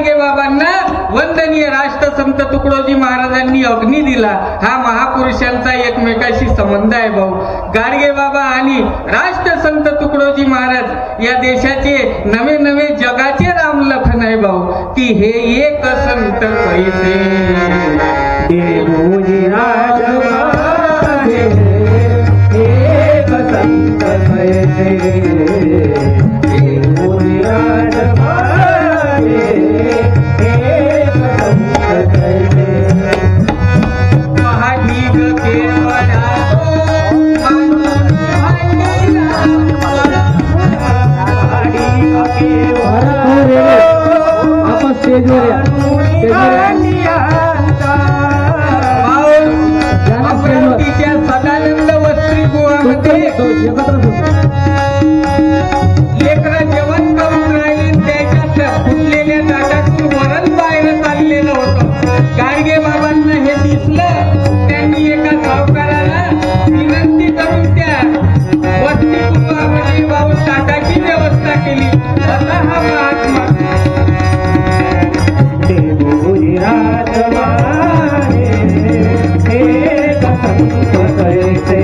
गाडगे बाबांना वंदनीय राष्ट्रसंत तुकडोजी महाराजांनी अग्नी दिला। हा महापुरुषांचा एकमेकाशी संबंध आहे भाऊ। गाडगे बाबा आणि राष्ट्रसंत तुकडोजी महाराज या देशाचे नवे नवे जगाचे राम लखन आहे भाऊ। की हे एक संत पैसे देवोजी राजवाडे एक संत पैसे देवोजी राजवाडे एक संत पैसे महाडीग केवडा आपण स्टेजवर या सदानंद वस्त्री गृहामध्ये लेकरं जेवण करून राहिले, त्याच्यात फुटलेल्या ताटातून वरण बाहेर चाललेलं होतं। गाडगे बाबांना हे दिसलं, त्यांनी एका सावकाराला विनंती करून त्या वस्ती गृहामध्ये भाऊ ताटाची व्यवस्था केली। असा हा महात्मा देवोजी राजवाडे एक संत पैसे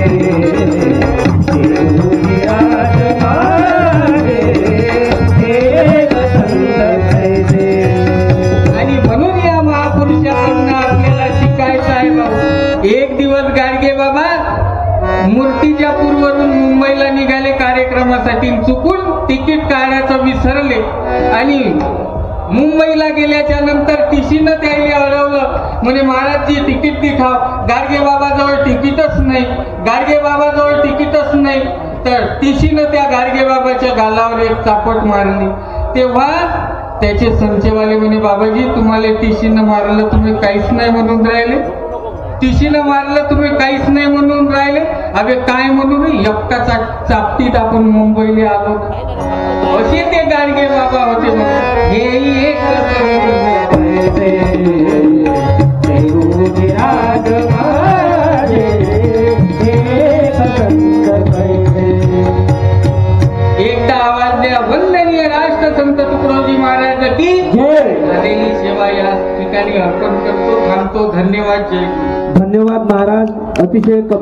देवोजी राजवाडे एक संत पैसे। आणि म्हणून या महापुरुषांना आपल्याला शिकायचं आहे भाऊ। एक दिवस गाडगे बाबा मूर्तिजापूरवरून मुंबईला निघाले कार्यक्रमासाठी, चुकून तिकीट काढायचं विसरले आणि मुंबईला गेल्याच्या नंतर टीसीनं त्याला अडवलं, म्हणे महाराजजी तिकीट दिखाव। गाडगे बाबाजवळ तिकीटच नाही, गाडगे बाबाजवळ तिकीटच नाही। तर टीसीनं त्या गाडगे बाबाच्या गालावर एक चापट मारली। तेव्हा त्याचे संचवाले म्हणे, बाबाजी तुम्हाला टीसीनं मारलं, तुम्ही काहीच नाही म्हणून राहिले। टीसीनं मारलं, तुम्ही काहीच नाही म्हणून राहिले। अबे काय म्हणून, एकटा चापटीत आपण मुंबईला आलो। असे ते गाडगे बाबा होते। हे एक देवोजी राजवाडे एक संत पैसे। एकदा आवाज द्या, वंदनीय राष्ट्रसंत तुकडोजी महाराज की झालेली सेवा या ठिकाणी अर्पण करतो, थांबतो। धन्यवाद। जय धन्यवाद महाराज, अतिशय कमी